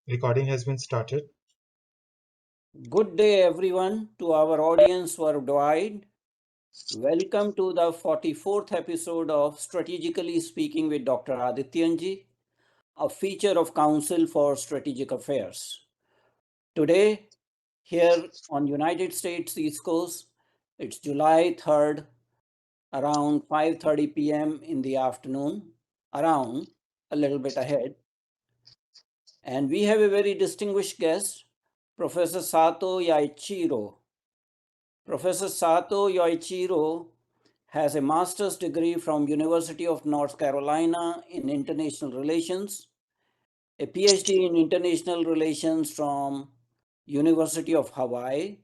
Recording has been started. Good day, everyone, to our audience worldwide. Welcome to the 44th episode of Strategically Speaking with Dr. Adityanjee, a feature of Council for Strategic Affairs. Today, here on United States East Coast, it's July 3rd, around 5:30 p.m. in the afternoon, around a little bit ahead. And we have a very distinguished guest, Professor Sato Yoichiro. Professor Sato Yoichiro has a master's degree from University of North Carolina in International Relations, a PhD in International Relations from University of Hawaii.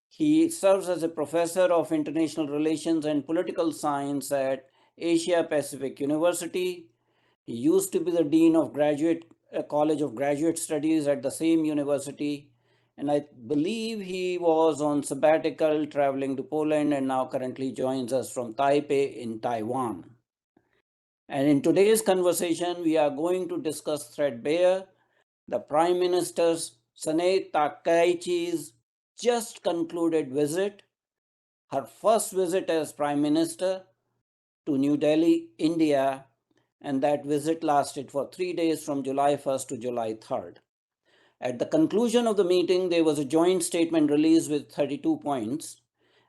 He serves as a professor of International Relations and Political Science at Asia Pacific University. He used to be the Dean of College of Graduate Studies at the same university, and I believe he was on sabbatical traveling to Poland and now currently joins us from Taipei in Taiwan. And in today's conversation, we are going to discuss threadbare, the Prime Minister's Sanae Takaichi's just concluded visit, her first visit as Prime Minister to New Delhi, India, and that visit lasted for 3 days from July 1st to July 3rd. At the conclusion of the meeting, there was a joint statement released with 32 points,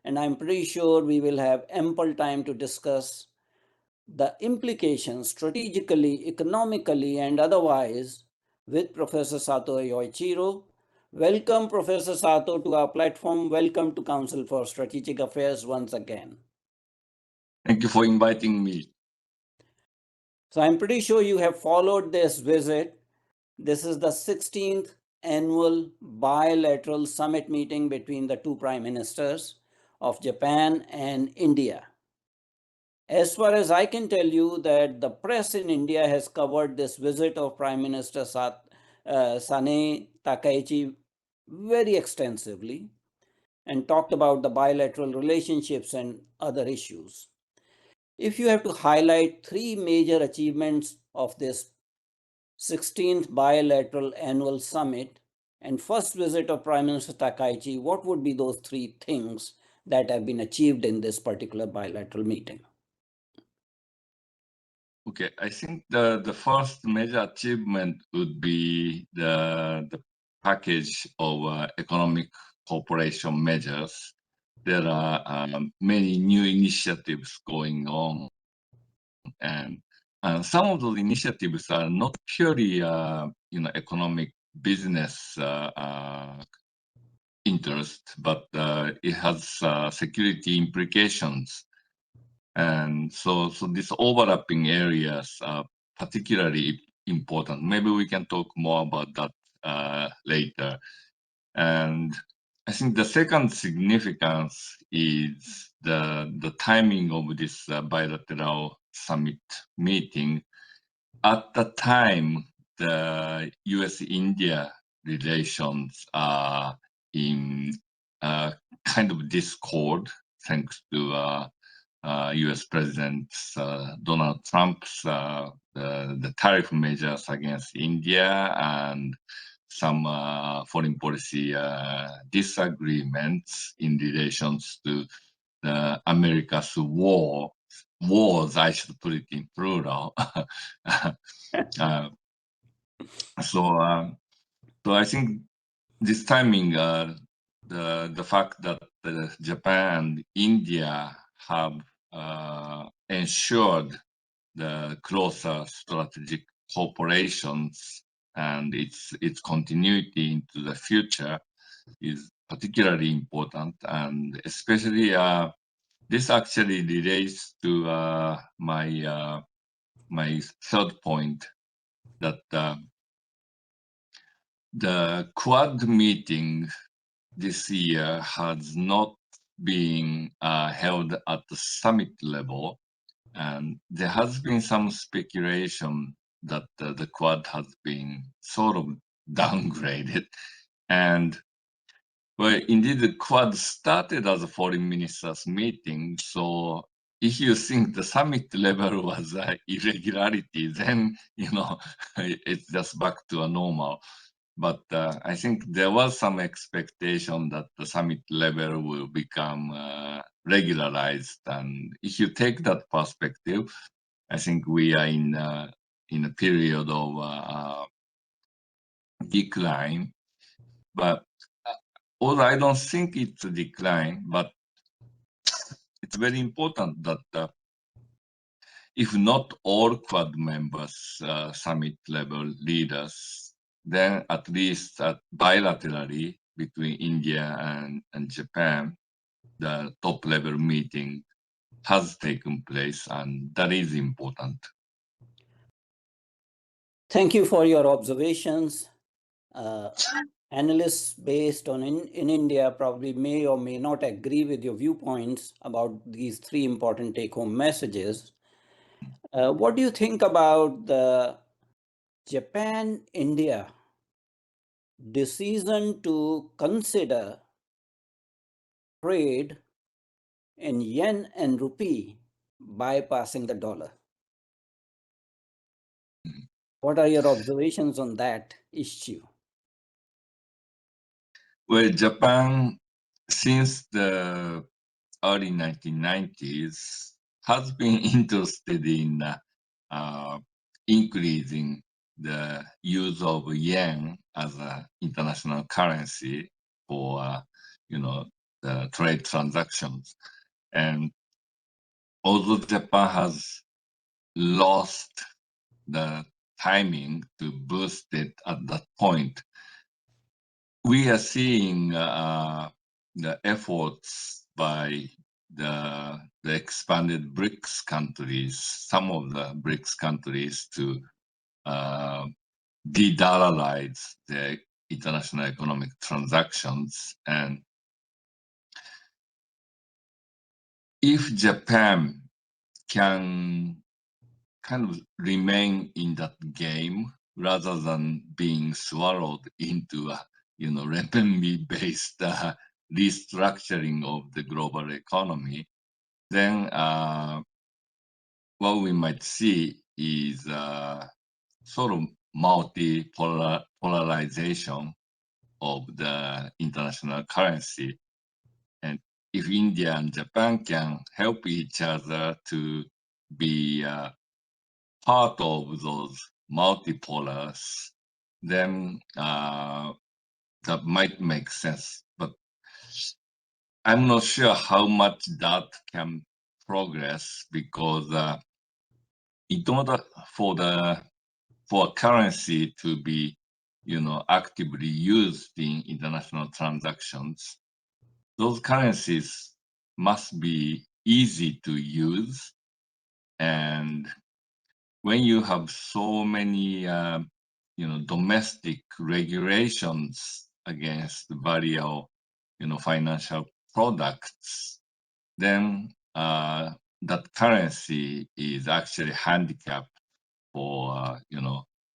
and I'm pretty sure we will have ample time to discuss the implications strategically, economically, and otherwise with Professor Sato Yoichiro. Welcome, Professor Sato, to our platform. Welcome to Council for Strategic Affairs once again. Thank you for inviting me. So I'm pretty sure you have followed this visit. This is the 16th annual bilateral summit meeting between the two prime ministers of Japan and India. As far as I can tell you, that the press in India has covered this visit of Prime Minister Sanae Takaichi very extensively and talked about the bilateral relationships and other issues. If you have to highlight three major achievements of this 16th bilateral annual summit and first visit of Prime Minister Takaichi, what would be those three things that have been achieved in this particular bilateral meeting? Okay, I think the first major achievement would be the package of economic cooperation measures. There are many new initiatives going on, and some of those initiatives are not purely economic business interest, but it has security implications. And so these overlapping areas are particularly important. Maybe we can talk more about that later. And I think the second significance is the timing of this bilateral summit meeting. At the time, the U.S.-India relations are in kind of discord, thanks to U.S. President Donald Trump's the tariff measures against India and some foreign policy disagreements in relations to America's wars, I should put it in plural. So I think this timing, the fact that Japan and India have ensured the closer strategic cooperations and its continuity into the future is particularly important, and especially this actually relates to my third point, that the Quad meeting this year has not been held at the summit level, and there has been some speculation that the Quad has been sort of downgraded. And well, indeed, the Quad started as a foreign ministers meeting, so if you think the summit level was irregularity, then it's just back to a normal. But I think there was some expectation that the summit level will become regularized, and if you take that perspective, I think we are in a period of decline. But although I don't think it's a decline, but it's very important that if not all Quad members, summit level leaders, then at least bilaterally between India and Japan, the top level meeting has taken place, and that is important. Thank you for your observations. Analysts based in India probably may or may not agree with your viewpoints about these three important take-home messages. What do you think about the Japan-India decision to consider trade in yen and rupee bypassing the dollar? What are your observations on that issue? Well, Japan, since the early 1990s, has been interested in increasing the use of yen as an international currency for the trade transactions. And although Japan has lost the timing to boost it at that point, we are seeing the efforts by the expanded BRICS countries, some of the BRICS countries, to de-dollarize the international economic transactions. And if Japan can kind of remain in that game rather than being swallowed into a renminbi-based restructuring of the global economy, then what we might see is sort of multi-polarization of the international currency. And if India and Japan can help each other to be part of those multipolars, then that might make sense. But I'm not sure how much that can progress, because in order for a currency to be actively used in international transactions, those currencies must be easy to use. And when you have so many domestic regulations against various financial products, then that currency is actually handicapped for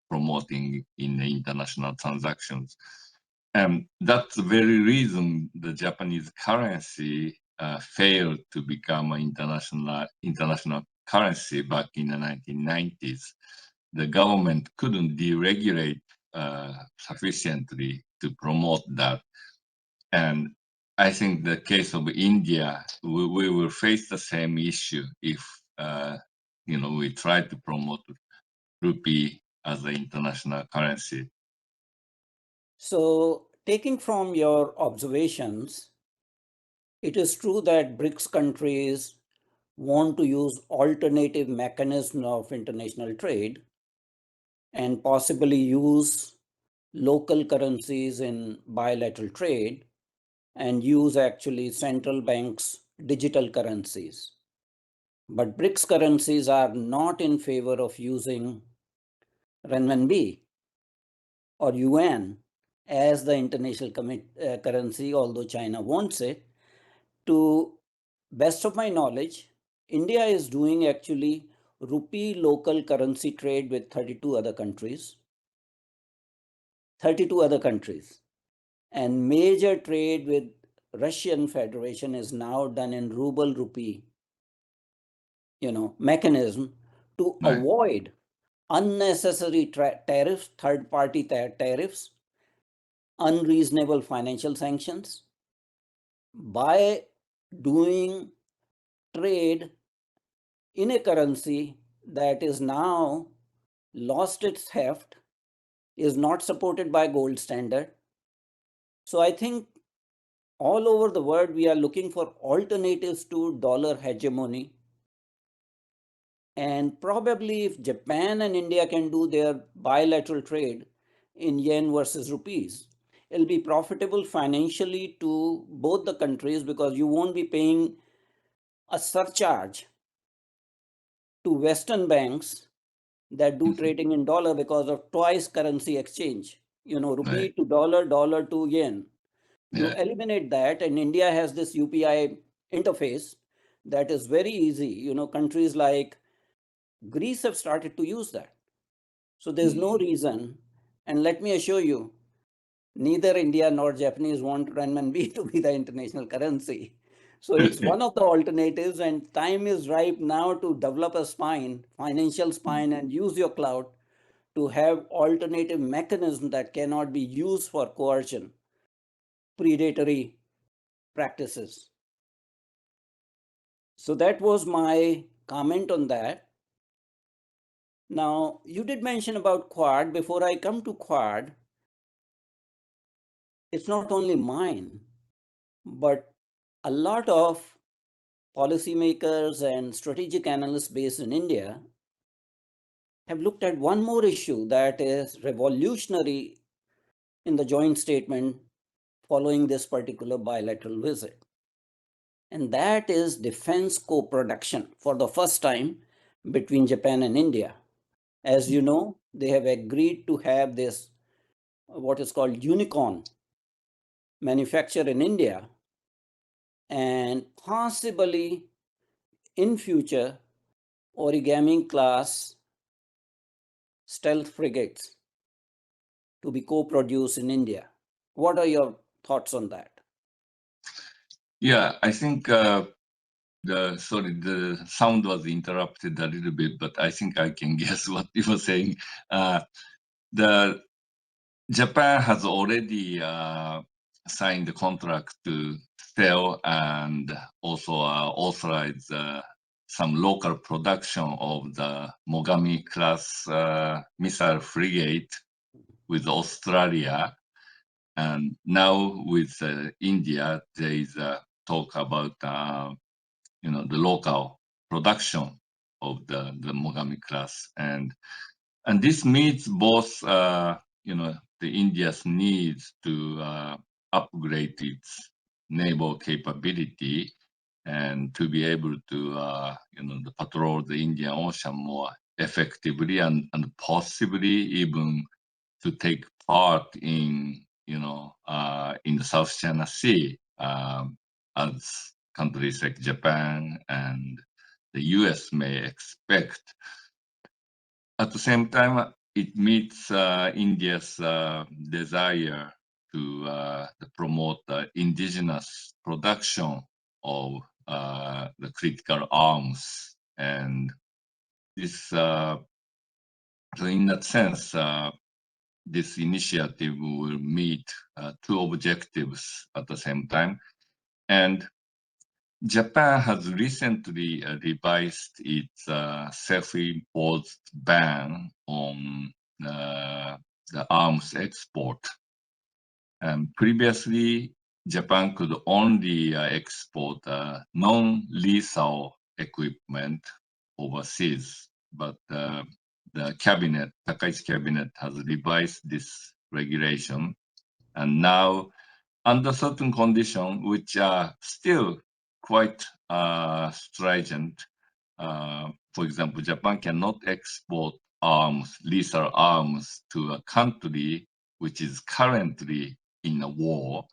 promoting in the international transactions. And that's the very reason the Japanese currency failed to become an international currency back in the 1990s. The government couldn't deregulate sufficiently to promote that. And I think the case of India, we will face the same issue if we try to promote rupee as an international currency. So, taking from your observations, it is true that BRICS countries want to use alternative mechanisms of international trade and possibly use local currencies in bilateral trade and use actually central banks' digital currencies. But BRICS currencies are not in favor of using renminbi or yuan as the international currency, although China wants it. To best of my knowledge, India is doing actually rupee local currency trade with 32 other countries. 32 other countries. And major trade with Russian Federation is now done in ruble rupee mechanism to Right. avoid unnecessary tariffs, third-party tariffs, unreasonable financial sanctions by doing trade in a currency that is now lost its heft, is not supported by gold standard. So I think all over the world we are looking for alternatives to dollar hegemony. And probably if Japan and India can do their bilateral trade in yen versus rupees, it'll be profitable financially to both the countries because you won't be paying a surcharge to Western banks that do Mhm. trading in dollar because of twice currency exchange, rupee Right. to dollar, dollar to yen. You Yeah. eliminate that, and India has this UPI interface that is very easy. Countries like Greece have started to use that. So there's no Mhm. reason, and let me assure you, neither India nor Japanese want renminbi to be the international currency. So it's one of the alternatives, and time is ripe now to develop a spine, financial spine, and use your cloud to have alternative mechanisms that cannot be used for coercion, predatory practices. So that was my comment on that. Now, you did mention about Quad. Before I come to Quad, it's not only mine, but a lot of policymakers and strategic analysts based in India have looked at one more issue that is revolutionary in the joint statement following this particular bilateral visit. And that is defense co-production for the first time between Japan and India. As you know, they have agreed to have this, what is called unicorn manufacture in India, and possibly in future origami class stealth frigates to be co-produced in India. What are your thoughts on that? Yeah, I think the sound was interrupted a little bit, but I think I can guess what you were saying. The Japan has already signed the contract to sell and also authorize some local production of the Mogami class missile frigate with Australia. And now with India, there is talk about the local production of the Mogami class, and this meets both the India's needs to upgrade its naval capability and to be able to patrol the Indian Ocean more effectively and possibly even to take part in the South China Sea, as countries like Japan and the US may expect. At the same time, it meets India's desire to promote indigenous production of the critical arms. And this, so in that sense, this initiative will meet two objectives at the same time. And Japan has recently revised its self-imposed ban on the arms export. Previously, Japan could only export non-lethal equipment overseas, but the Takaichi cabinet has revised this regulation, and now under certain conditions, which are still quite stringent. For example, Japan cannot export arms, lethal arms, to a country which is currently in a war.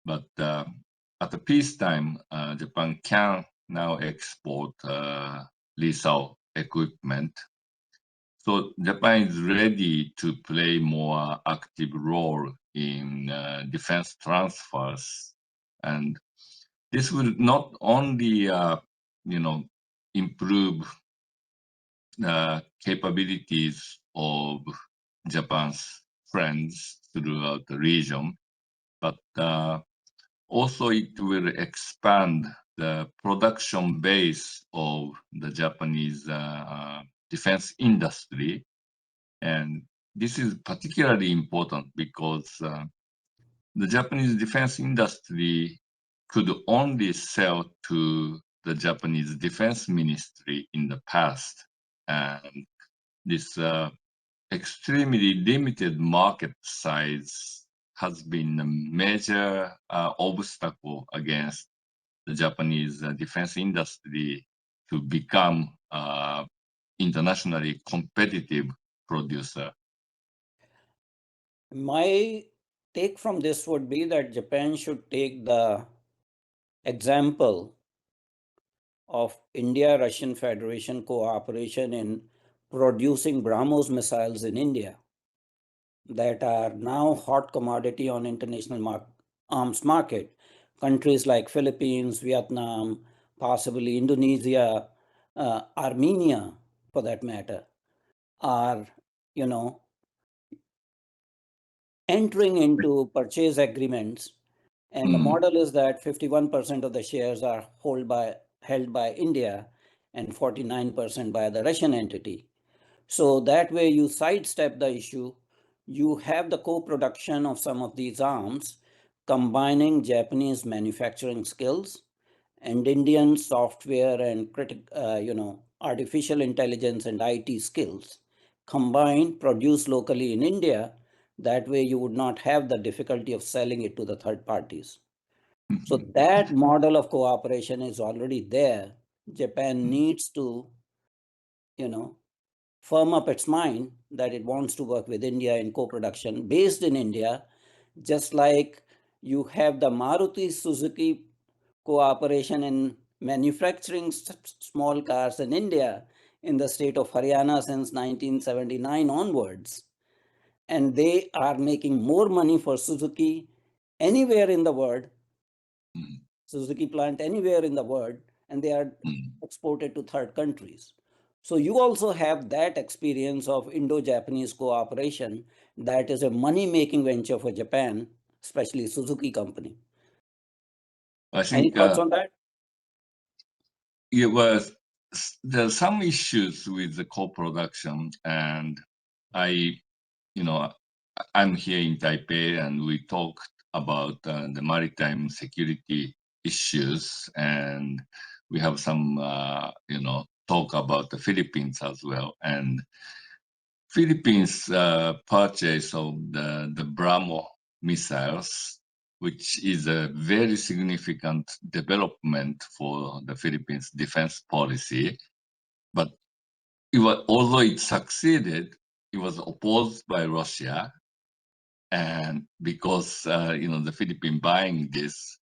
But at the peacetime, Japan can now export lethal equipment. So Japan is ready to play more active role in defense transfers, and this will not only, you know, improve the capabilities of Japan's friends throughout the region, but also it will expand the production base of the Japanese defense industry. And this is particularly important because the Japanese defense industry could only sell to the Japanese Defense Ministry in the past. And this extremely limited market size has been a major obstacle against the Japanese defense industry to become internationally competitive producer. My take from this would be that Japan should take the example of India-Russian Federation cooperation in producing BrahMos missiles in India that are now hot commodity on international arms market. Countries like Philippines, Vietnam, possibly Indonesia, Armenia, for that matter, are, you know, entering into purchase agreements, and the model is that 51% of the shares are held by India and 49% by the Russian entity. So that way you sidestep the issue. You have the co-production of some of these arms, combining Japanese manufacturing skills and Indian software and artificial intelligence and IT skills combined, produced locally in India. That way you would not have the difficulty of selling it to the third parties. So that model of cooperation is already there. Japan needs to, firm up its mind that it wants to work with India in co-production based in India, just like you have the Maruti Suzuki cooperation in manufacturing small cars in India in the state of Haryana since 1979 onwards. And they are making more money for Suzuki anywhere in the world, Suzuki plant anywhere in the world, and they are exported to third countries. So you also have that experience of Indo-Japanese cooperation that is a money-making venture for Japan, especially Suzuki company. I Any think thoughts on that? it was there's some issues with the co-production, and I, you know, I'm here in Taipei, and we talked about the maritime security issues, and we have some, talk about the Philippines as well. And Philippines purchase of the BrahMos missiles, which is a very significant development for the Philippines defense policy. But although it succeeded, it was opposed by Russia. And because the Philippines buying this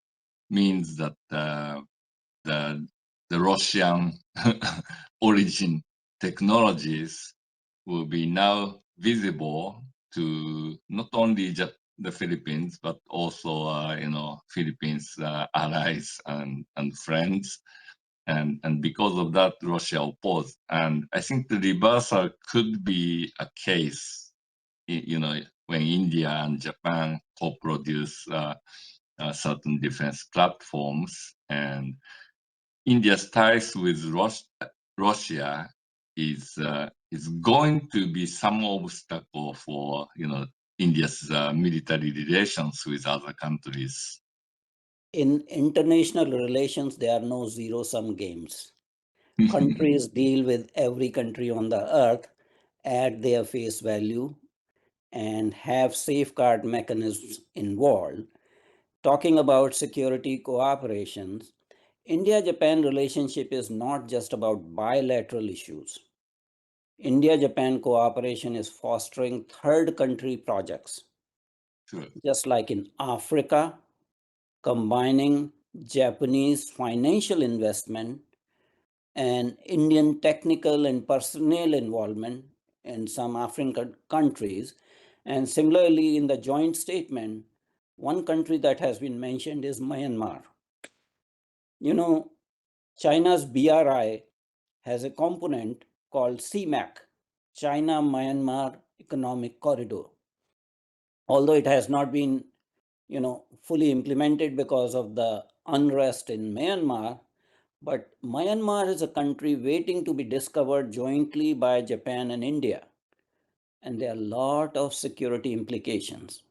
means that the Russian origin technologies will be now visible to not only just the Philippines, but also Philippines allies and friends. And because of that, Russia opposed. And I think the reversal could be a case, when India and Japan co-produce certain defense platforms, and India's ties with Russia is going to be some obstacle for India's military relations with other countries. In international relations, there are no zero-sum games. Countries deal with every country on the earth at their face value and have safeguard mechanisms involved. Talking about security cooperations, India-Japan relationship is not just about bilateral issues. India-Japan cooperation is fostering third country projects, Sure. just like in Africa, combining Japanese financial investment and Indian technical and personnel involvement in some African countries. And similarly, in the joint statement, one country that has been mentioned is Myanmar. You know, China's BRI has a component called CMAC, China Myanmar Economic Corridor. Although it has not been, fully implemented because of the unrest in Myanmar, but Myanmar is a country waiting to be discovered jointly by Japan and India. And there are a lot of security implications.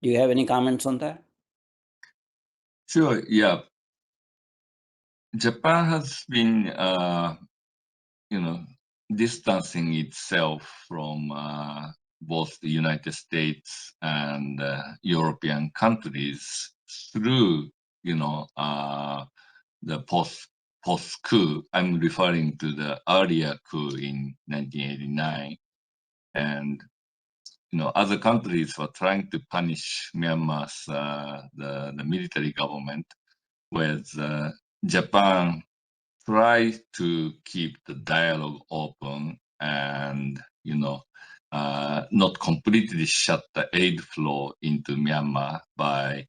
Do you have any comments on that? Sure, yeah. Japan has been, distancing itself from both the United States and European countries through, the post coup. I'm referring to the earlier coup in 1989, and other countries were trying to punish Myanmar's the military government, whereas Japan tried to keep the dialogue open and not completely shut the aid flow into Myanmar by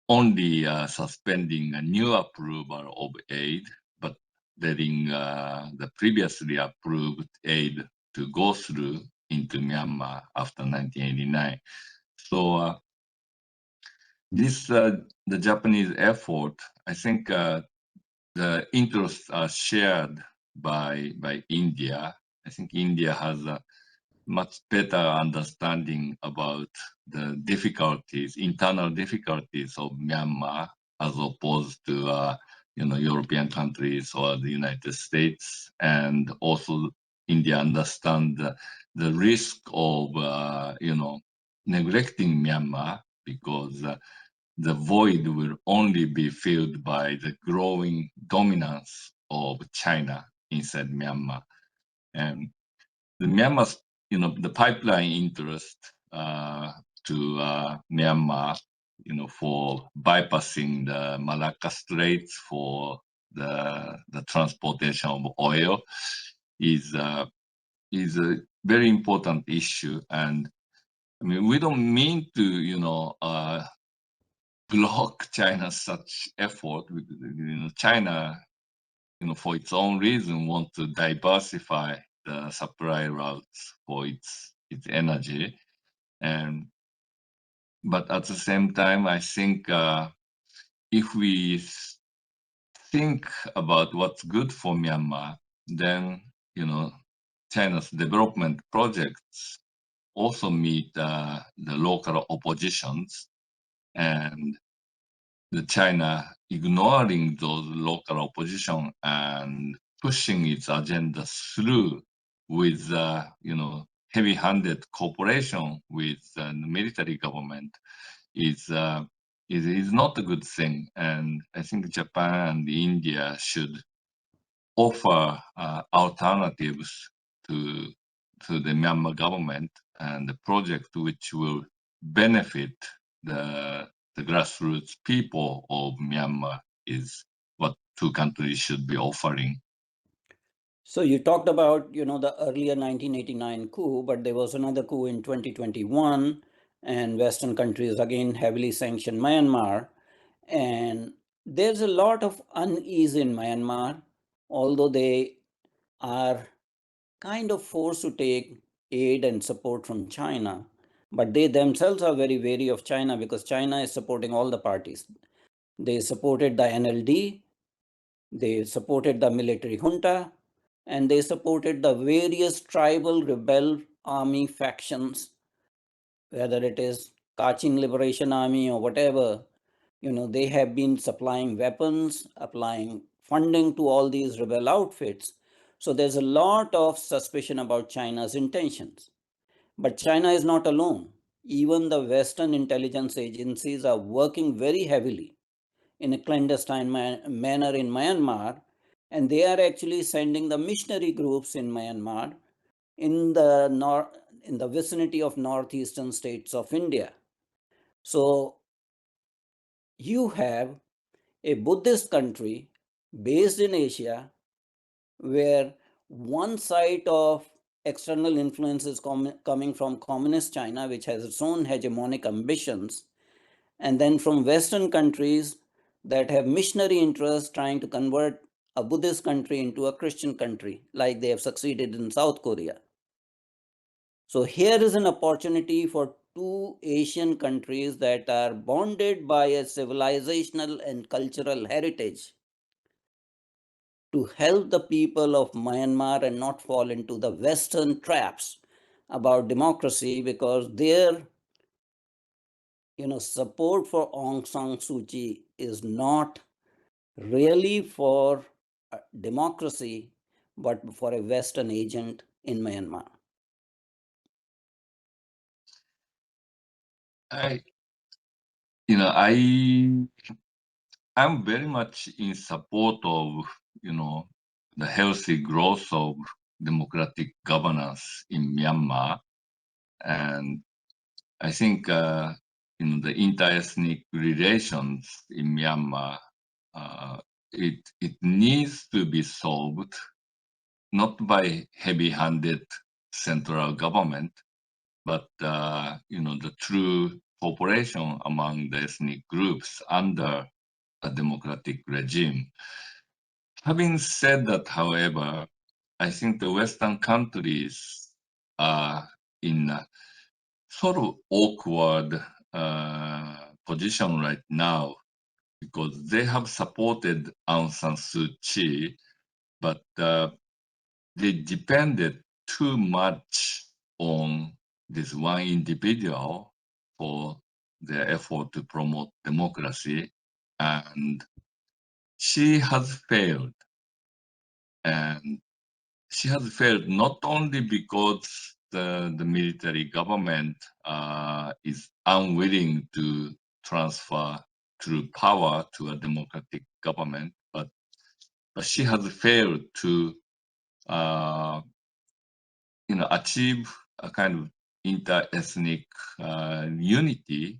only suspending a new approval of aid, but letting the previously approved aid to go through into Myanmar after 1989. So this the Japanese effort, I think the interests are shared by India. I think India has a much better understanding about the difficulties, internal difficulties of Myanmar, as opposed to European countries or the United States, and also India understand the risk of neglecting Myanmar because the void will only be filled by the growing dominance of China inside Myanmar. And the Myanmar's, the pipeline interest to Myanmar, for bypassing the Malacca Straits for the transportation of oil is a very important issue. And I mean, we don't mean to, block China's such effort. China, for its own reason, want to diversify the supply routes for its energy, and but at the same time, I think if we think about what's good for Myanmar, then China's development projects also meet the local oppositions, and the China ignoring those local opposition and pushing its agenda through with heavy-handed cooperation with the military government is not a good thing. And I think Japan and India should offer alternatives to the Myanmar government and the project which will benefit the grassroots people of Myanmar is what two countries should be offering. So you talked about, the earlier 1989 coup, but there was another coup in 2021, and Western countries again heavily sanctioned Myanmar. And there's a lot of unease in Myanmar, although they are kind of forced to take aid and support from China. But they themselves are very wary of China because China is supporting all the parties. They supported the NLD, they supported the military junta, and they supported the various tribal rebel army factions, whether it is Kachin Liberation Army or whatever. They have been supplying weapons, applying funding to all these rebel outfits. So there's a lot of suspicion about China's intentions. But China is not alone. Even the Western intelligence agencies are working very heavily in a clandestine manner in Myanmar, and they are actually sending the missionary groups in Myanmar in in the vicinity of northeastern states of India. So you have a Buddhist country based in Asia where one side of external influence is coming from communist China, which has its own hegemonic ambitions, and then from Western countries that have missionary interests trying to convert a Buddhist country into a Christian country, like they have succeeded in South Korea. So here is an opportunity for two Asian countries that are bonded by a civilizational and cultural heritage to help the people of Myanmar and not fall into the Western traps about democracy, because their support for Aung San Suu Kyi is not really for democracy, but for a Western agent in Myanmar. I, I I'm very much in support of, the healthy growth of democratic governance in Myanmar. And I think, the inter-ethnic relations in Myanmar, it needs to be solved not by heavy-handed central government, but, the true cooperation among the ethnic groups under a democratic regime. Having said that, however, I think the Western countries are in a sort of awkward position right now because they have supported Aung San Suu Kyi, but they depended too much on this one individual for their effort to promote democracy, and she has failed. And she has failed not only because the military government is unwilling to transfer true power to a democratic government, but she has failed to uh, achieve a kind of inter-ethnic unity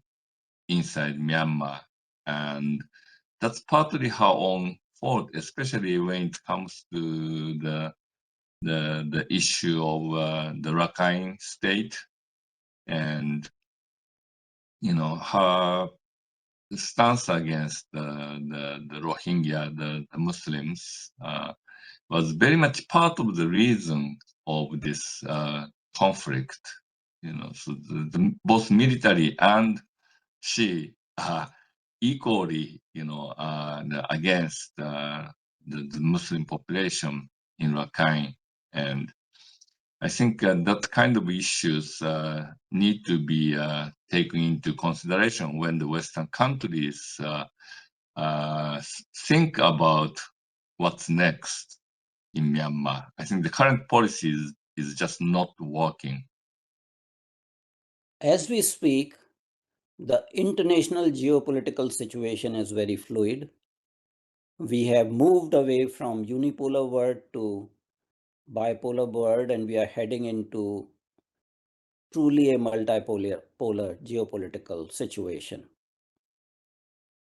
inside Myanmar. And that's partly her own fault, especially when it comes to the issue of the Rakhine state, and her stance against the Rohingya, the Muslims, was very much part of the reason of this conflict. So both military and she are equally, against the Muslim population in Rakhine. And I think that kind of issues need to be taken into consideration when the Western countries think about what's next in Myanmar. I think the current policy is just not working. As we speak, the international geopolitical situation is very fluid. We have moved away from unipolar world to bipolar world, and we are heading into truly a multipolar geopolitical situation.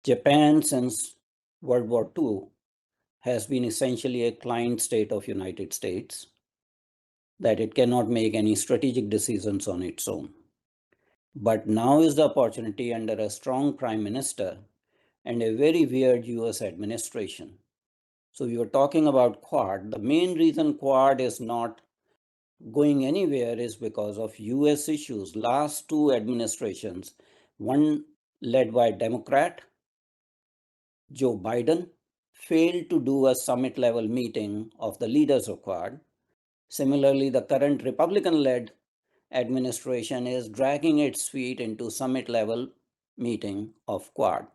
Japan, since World War II, has been essentially a client state of United States, that it cannot make any strategic decisions on its own. But now is the opportunity, under a strong prime minister and a very weird US administration. So we were talking about Quad. The main reason Quad is not going anywhere is because of US issues. Last two administrations, one led by Democrat Joe Biden, failed to do a summit level meeting of the leaders of Quad. Similarly, the current Republican led administration is dragging its feet into summit level meeting of Quad.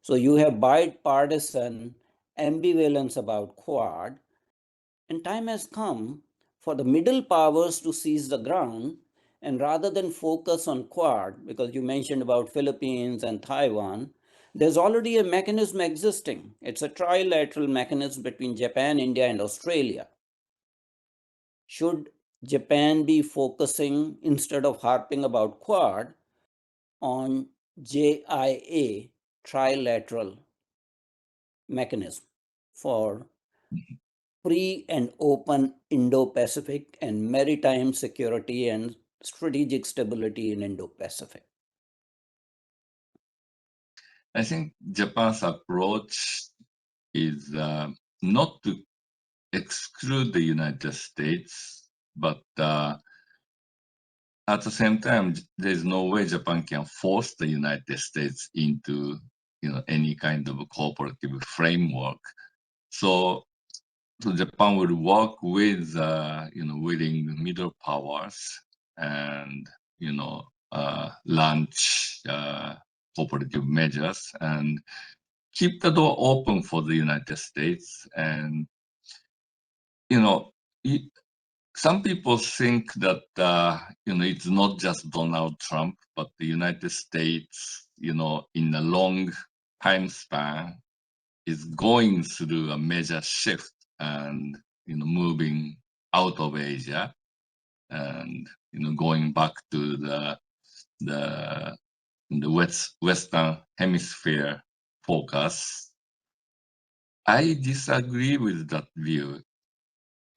So you have bipartisan ambivalence about Quad, and time has come for the middle powers to seize the ground, and rather than focus on Quad, because you mentioned about Philippines and Taiwan, there's already a mechanism existing. It's a trilateral mechanism between Japan, India, and Australia. Should Japan be focusing, instead of harping about Quad, on JIA, trilateral mechanism for free and open Indo-Pacific and maritime security and strategic stability in Indo-Pacific? I think Japan's approach is not to exclude the United States, but at the same time, there's no way Japan can force the United States into any kind of a cooperative framework. So Japan will work with willing middle powers and launch cooperative measures and keep the door open for the United States. And some people think that it's not just Donald Trump, but the United States, in a long time span, is going through a major shift and moving out of Asia and going back to the Western Hemisphere focus. I disagree with that view.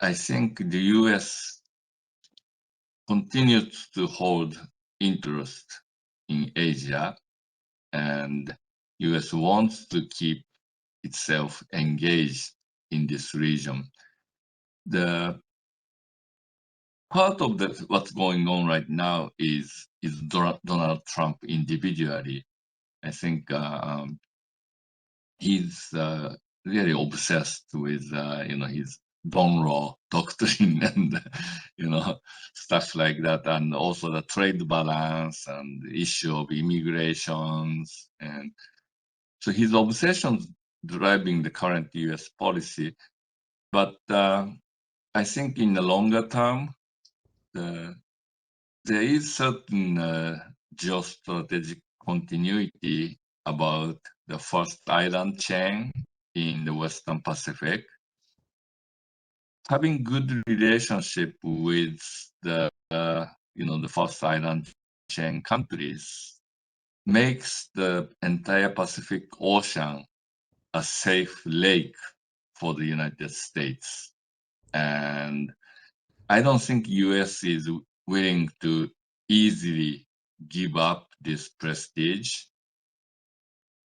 I think the U.S. continues to hold interest in Asia, and U.S. wants to keep itself engaged in this region. The part of what's going on right now is Donald Trump individually. I think he's really obsessed with his Monroe doctrine and stuff like that, and also the trade balance and the issue of immigrations, and so his obsessions driving the current U.S. policy. But I think in the longer term, there is certain geostrategic continuity about the first island chain in the Western Pacific. Having good relationship with the first island chain countries makes the entire Pacific Ocean a safe lake for the United States. And I don't think US is willing to easily give up this prestige.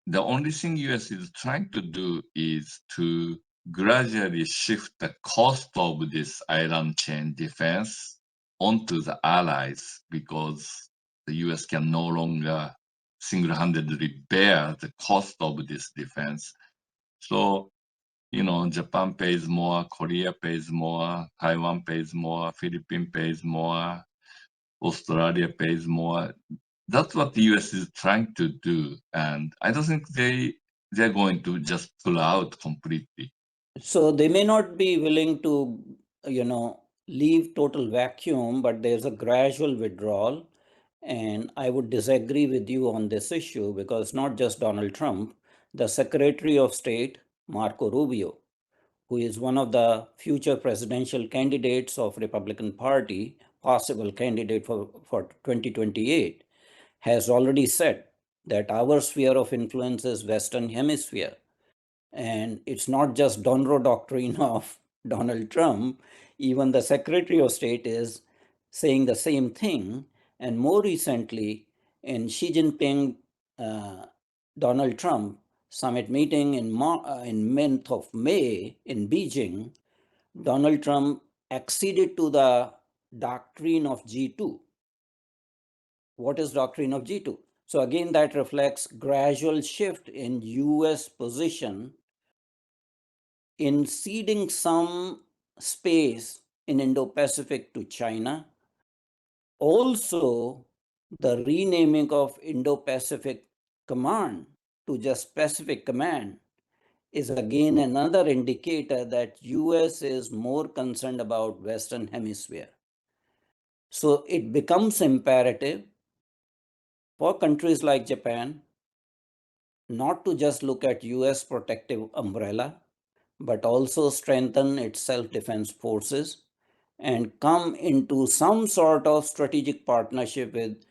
The only thing US is trying to do is to gradually shift the cost of this island chain defense onto the allies, because the US can no longer single-handedly bear the cost of this defense. So, Japan pays more, Korea pays more, Taiwan pays more, Philippines pays more, Australia pays more. That's what the US is trying to do. And I don't think they're going to just pull out completely. So they may not be willing to, leave total vacuum, but there's a gradual withdrawal. And I would disagree with you on this issue because not just Donald Trump, the Secretary of State, Marco Rubio, who is one of the future presidential candidates of Republican Party, possible candidate for 2028, has already said that our sphere of influence is Western Hemisphere. And it's not just Donroe doctrine of Donald Trump. Even the Secretary of State is saying the same thing. And more recently, in Xi Jinping, Donald Trump summit meeting in month of May in Beijing, Donald Trump acceded to the doctrine of G2. What is doctrine of G2? So again, that reflects gradual shift in US position in ceding some space in Indo-Pacific to China. Also, the renaming of Indo-Pacific Command to just Pacific Command is again another indicator that US is more concerned about Western Hemisphere. So it becomes imperative for countries like Japan not to just look at US protective umbrella, but also strengthen its self-defense forces and come into some sort of strategic partnership with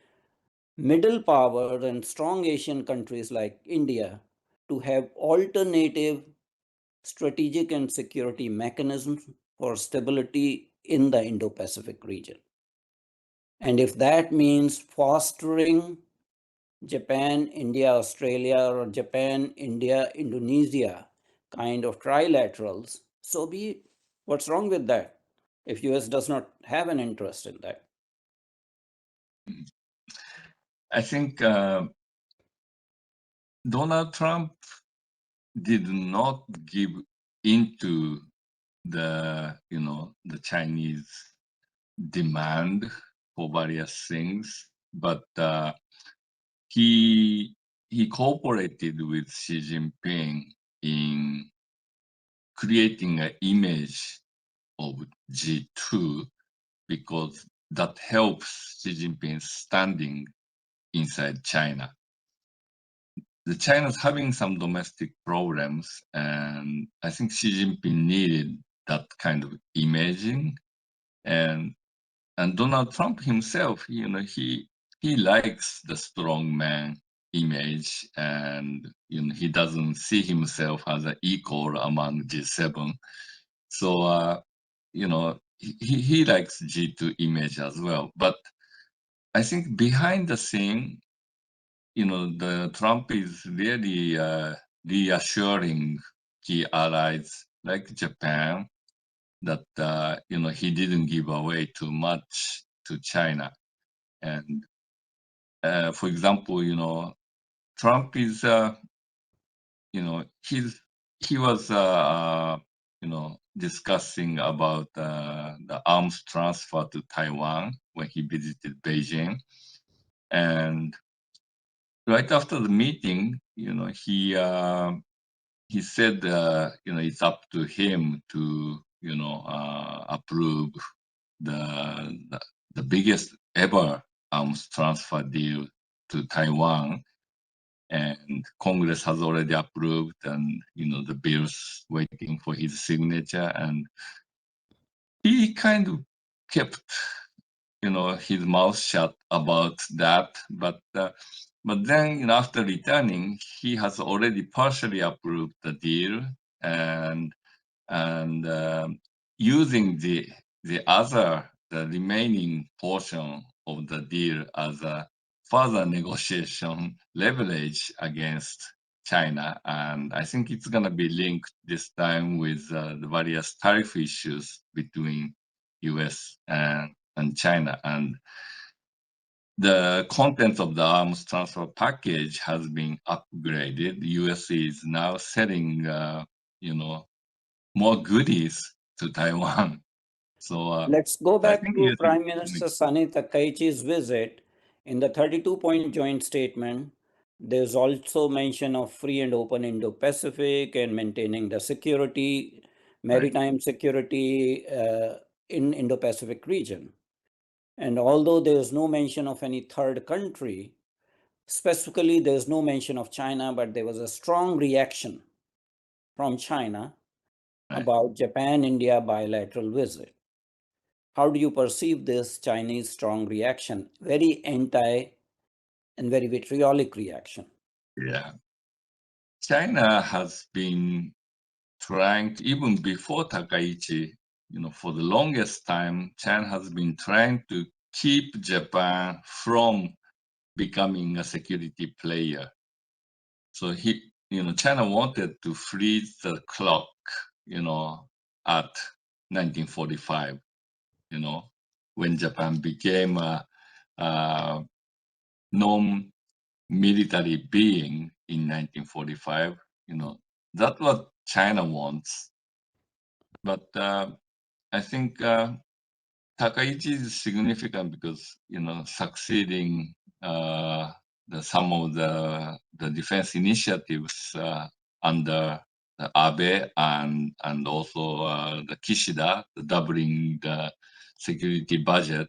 middle power and strong Asian countries like India to have alternative strategic and security mechanisms for stability in the Indo-Pacific region. And if that means fostering Japan, India, Australia, or Japan, India, Indonesia kind of trilaterals, so be it. What's wrong with that if US does not have an interest in that? I think Donald Trump did not give into the Chinese demand for various things, but he he cooperated with Xi Jinping in creating an image of G2 because that helps Xi Jinping's standing inside China. The China's having some domestic problems, and I think Xi Jinping needed that kind of imaging. And Donald Trump himself, he likes the strong man image, and he doesn't see himself as an equal among G7. So he likes G2 image as well. But I think behind the scene, the Trump is really reassuring key allies like Japan that he didn't give away too much to China. And for example, Trump is he was discussing about the arms transfer to Taiwan when he visited Beijing, and right after the meeting, he said, it's up to him to, approve the the biggest ever arms transfer deal to Taiwan, and Congress has already approved, and the bill's waiting for his signature, and he kind of kept his mouth shut about that, but then, after returning, he has already partially approved the deal, and using the remaining portion of the deal as a further negotiation leverage against China. And I think it's going to be linked this time with the various tariff issues between US and China. And the content of the arms transfer package has been upgraded. The US is now selling, more goodies to Taiwan. So Let's go I back think to US is Prime Minister Sanae Takaichi's visit. In the 32-point joint statement, there's also mention of free and open Indo-Pacific and maintaining the security, right. maritime security in Indo-Pacific region. And although there is no mention of any third country, specifically there's no mention of China, but there was a strong reaction from China Right. about Japan-India bilateral visit. How do you perceive this Chinese strong reaction? Very anti and very vitriolic reaction. Yeah. China has been trying to, even before Takaichi, for the longest time, China has been trying to keep Japan from becoming a security player. So China wanted to freeze the clock, at 1945, when Japan became a non-military being in 1945. That's what China wants. But I think Takaichi is significant because succeeding some of the defense initiatives under the Abe and also the Kishida, the doubling the security budget,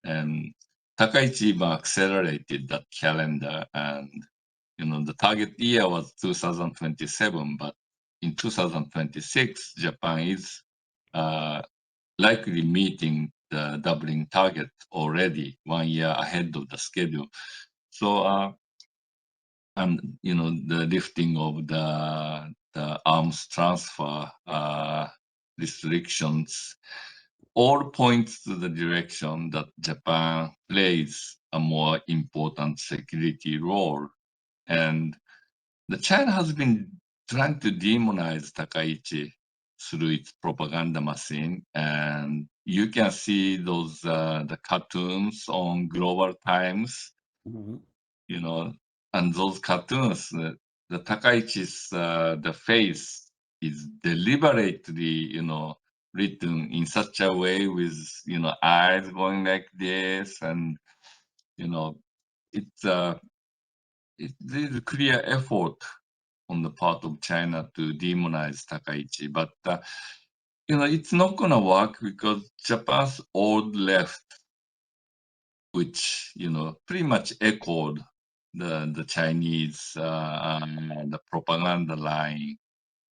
and Takaichi even accelerated that calendar, and the target year was 2027, but in 2026, Japan is likely meeting the doubling target already 1 year ahead of the schedule. So, and the lifting of the arms transfer restrictions all points to the direction that Japan plays a more important security role. And the China has been trying to demonize Takaichi through its propaganda machine. And you can see those the cartoons on Global Times, Mhm. you know, and those cartoons, the Takaichi's the face is deliberately, written in such a way with eyes going like this, and you know, it's there's a clear effort on the part of China to demonize Takaichi, but it's not gonna work because Japan's old left, which pretty much echoed the Chinese the propaganda line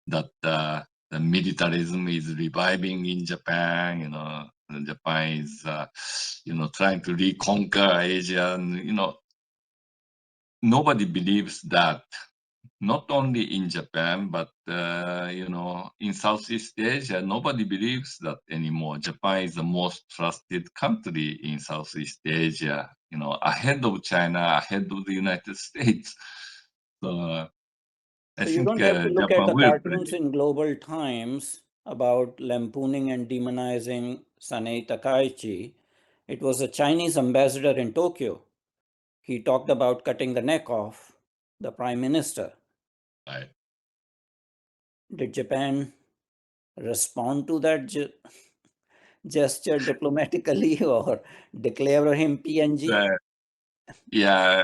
that the militarism is reviving in Japan. Japan is trying to reconquer Asia, and nobody believes that. Not only in Japan, but in Southeast Asia, nobody believes that anymore. Japan is the most trusted country in Southeast Asia, ahead of China, ahead of the United States. So I So you think don't have to look at Japan the will cartoons predict. in Global Times about lampooning and demonizing Sanae Takaichi. It was a Chinese ambassador in Tokyo. He talked about cutting the neck off the prime minister. Right. Did Japan respond to that gesture diplomatically or declare him PNG? Uh, yeah,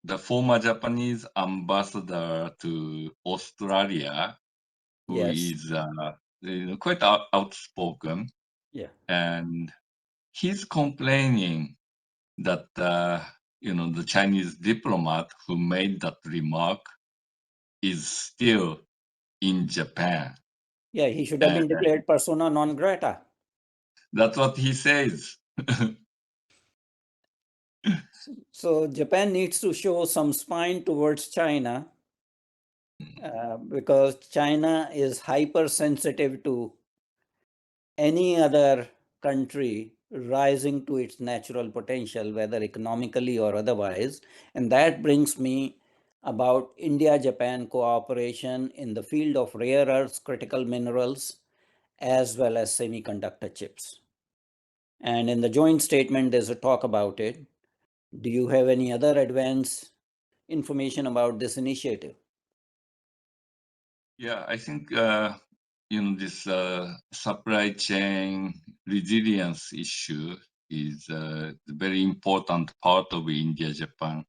the former Japanese ambassador to Australia, who Yes. is quite outspoken, Yeah. and he's complaining that the Chinese diplomat who made that remark is still in Japan. Yeah, he should have And been declared persona non grata. that's what he says. So Japan needs to show some spine towards China because China is hypersensitive to any other country rising to its natural potential, whether economically or otherwise. And that brings me about India Japan cooperation in the field of rare earths, critical minerals, as well as semiconductor chips. And in the joint statement, there's a talk about it. Do you have any other advance information about this initiative? Yeah, I think this supply chain resilience issue is a very important part of India-Japan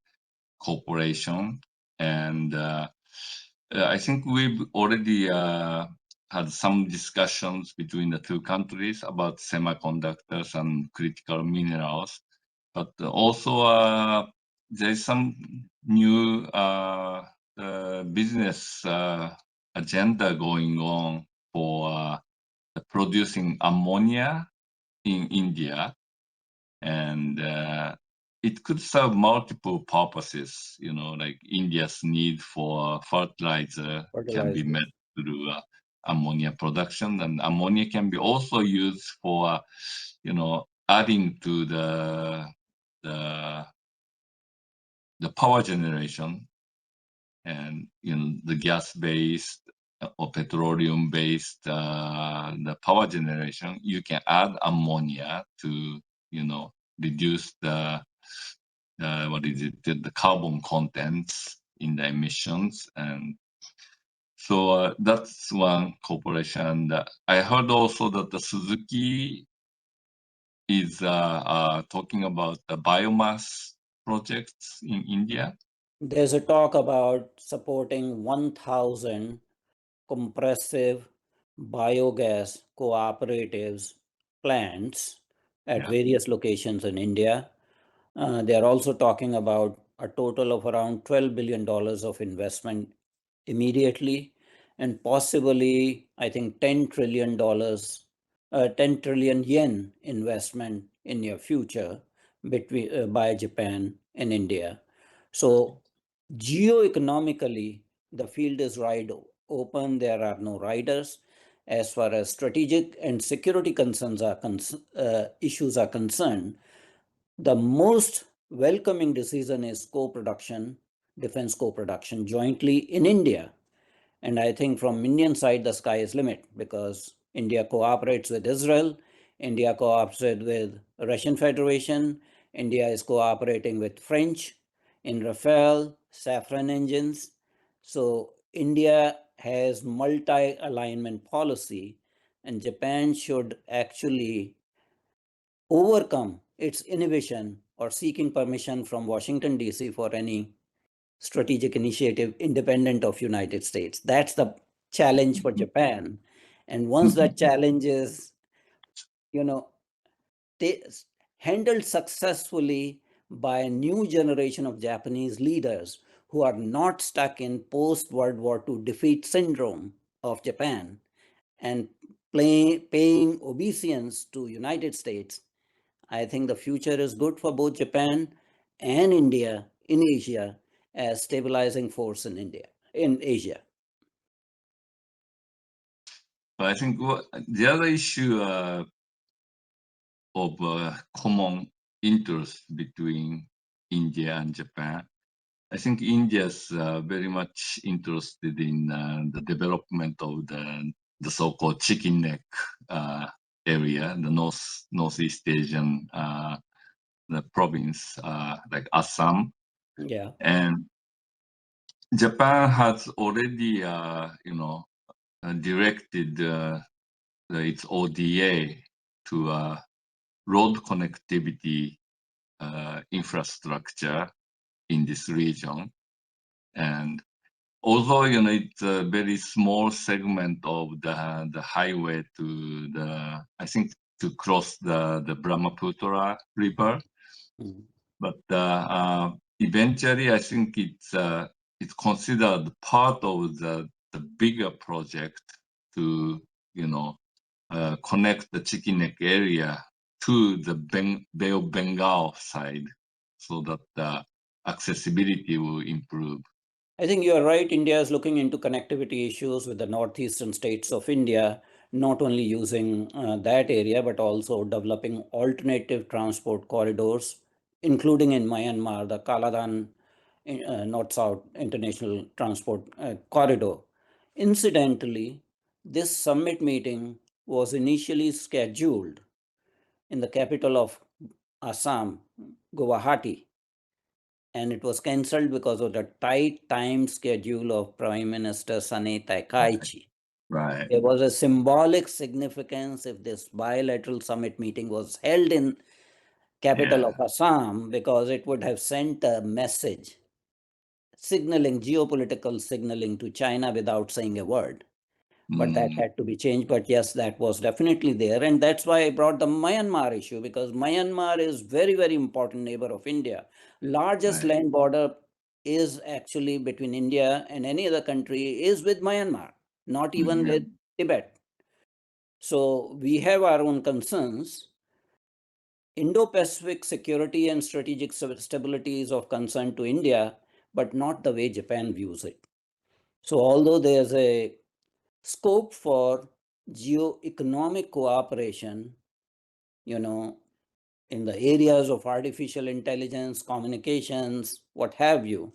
cooperation, and I think we've already had some discussions between the two countries about semiconductors and critical minerals, but also there's some new business agenda going on for producing ammonia in India, and it could serve multiple purposes. Like India's need for fertilizer can be met Fertilizers. through ammonia production, and ammonia can be also used for adding to the the power generation, and the gas based or petroleum based the power generation. You can add ammonia to reduce what is it, the carbon contents in the emissions. And so that's one corporation. I heard also that the Suzuki is talking about the biomass projects in India. There's a talk about supporting 1,000 compressive biogas cooperatives plants at Yeah. various locations in India. They are also talking about a total of around $12 billion of investment immediately, and possibly, I think, $10 trillion yen investment in near future by Japan and India. So geoeconomically, the field is wide open. There are no riders. As far as strategic and security issues are concerned, the most welcoming decision is co-production, defense co-production jointly in India. And I think from Indian side, the sky is limit because India cooperates with Israel, India cooperates with Russian Federation, India is cooperating with French in Rafale, Safran engines. So India has multi-alignment policy, and Japan should actually overcome its inhibition or seeking permission from Washington DC for any strategic initiative independent of United States. That's the challenge for Japan. And once that challenge is, you know, handled successfully by a new generation of Japanese leaders who are not stuck in post World War II defeat syndrome of Japan and paying obeisance to United States, I think the future is good for both Japan and India in Asia as stabilizing force in Asia. I think the other issue of common interest between India and Japan, I think India is very much interested in the development of the so-called chicken neck area, the Northeast Asian the province like Assam, Yeah. and Japan has already directed its ODA to road connectivity infrastructure in this region. And although it's a very small segment of the highway to I think to cross the Brahmaputra River, but eventually I think it's considered part of the bigger project to connect the Chicken Neck area to the Bay of Bengal side, so that the accessibility will improve. I think you are right. India is looking into connectivity issues with the northeastern states of India, not only using that area, but also developing alternative transport corridors, including in Myanmar, the Kaladan North-South International Transport Corridor. Incidentally, this summit meeting was initially scheduled in the capital of Assam, Guwahati, and it was cancelled because of the tight time schedule of Prime Minister Sanae Takaichi. Right. There was a symbolic significance if this bilateral summit meeting was held in capital of Assam, because it would have sent a message signaling, geopolitical signaling to China without saying a word. But that had to be changed. But yes, that was definitely there. And that's why I brought the Myanmar issue, because Myanmar is very, very important neighbor of India. Largest land border is actually between India and any other country is with Myanmar, not even with Tibet. So we have our own concerns. Indo-Pacific security and strategic stability is of concern to India, but not the way Japan views it. So although there's a scope for geo-economic cooperation, in the areas of artificial intelligence, communications, what have you.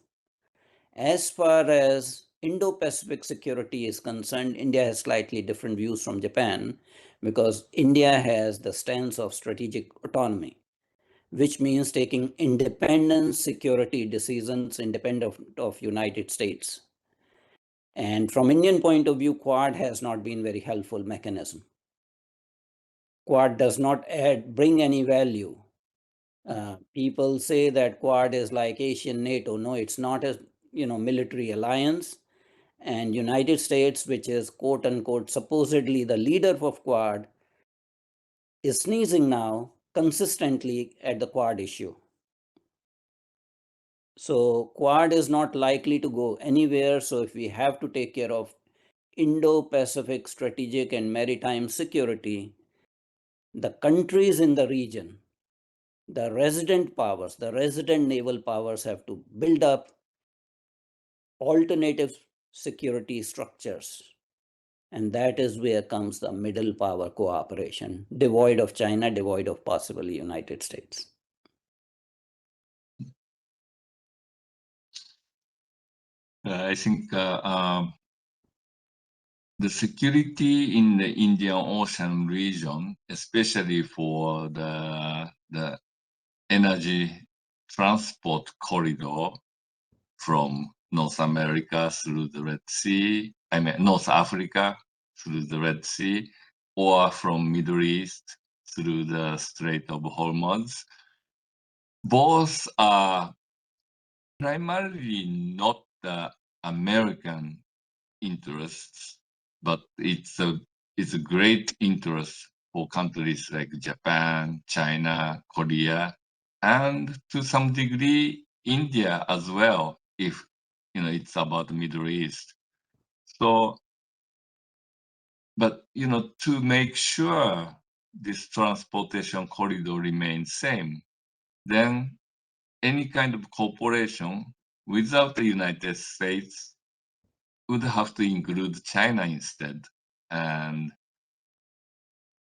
As far as Indo-Pacific security is concerned, India has slightly different views from Japan, because India has the stance of strategic autonomy, which means taking independent security decisions independent of United States. And from Indian point of view, Quad has not been very helpful mechanism. Quad does not bring any value. People say that Quad is like Asian NATO. No, it's not a military alliance. And United States, which is quote unquote supposedly the leader of Quad, is sneezing now consistently at the Quad issue. So Quad is not likely to go anywhere. So if we have to take care of Indo-Pacific strategic and maritime security, the countries in the region, the resident powers, the resident naval powers have to build up alternative security structures. And that is where comes the middle power cooperation, devoid of China, devoid of possibly United States. I think the security in the Indian Ocean region, especially for the energy transport corridor from North America through the Red Sea, North Africa through the Red Sea, or from Middle East through the Strait of Hormuz. Both are primarily not the American interests, but it's a great interest for countries like Japan, China, Korea, and to some degree India as well, if it's about the Middle East. So, but to make sure this transportation corridor remains same, then any kind of cooperation without the United States would have to include China instead. And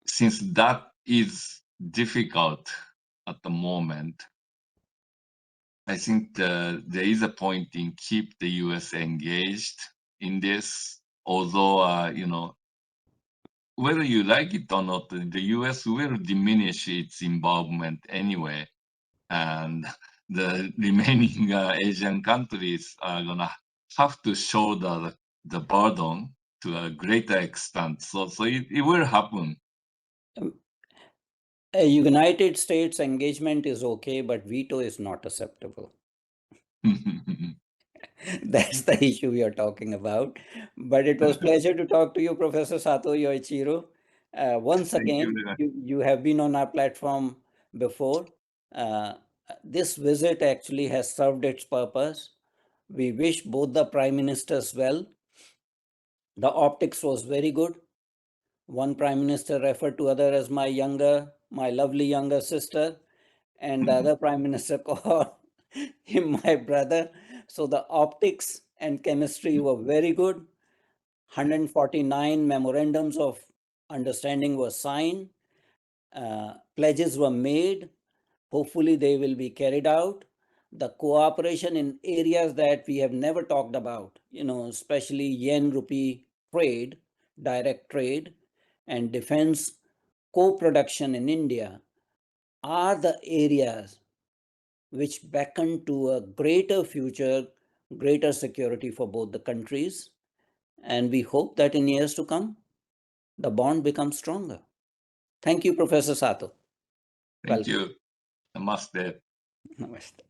since that is difficult at the moment, I think there is a point in keep the U.S. engaged in this. Although, whether you like it or not, the U.S. will diminish its involvement anyway, and the remaining Asian countries are gonna have to shoulder the burden to a greater extent. So it will happen. A United States engagement is okay, but veto is not acceptable. That's the issue we are talking about. But it was pleasure to talk to you, Professor Sato Yoichiro. Once Thank you. again, you have been on our platform before. Uh, this visit actually has served its purpose. We wish both the prime ministers well. The optics was very good. One prime minister referred to other as my lovely younger sister, and the other prime minister called him my brother. So the optics and chemistry were very good. 149 memorandums of understanding were signed. Pledges were made. Hopefully, they will be carried out. The cooperation in areas that we have never talked about, especially yen rupee trade, direct trade, and defense co production in India, are the areas which beckon to a greater future, greater security for both the countries. And we hope that in years to come, the bond becomes stronger. Thank you, Professor Sato. Thank Welcome. you. Namaste. Namaste.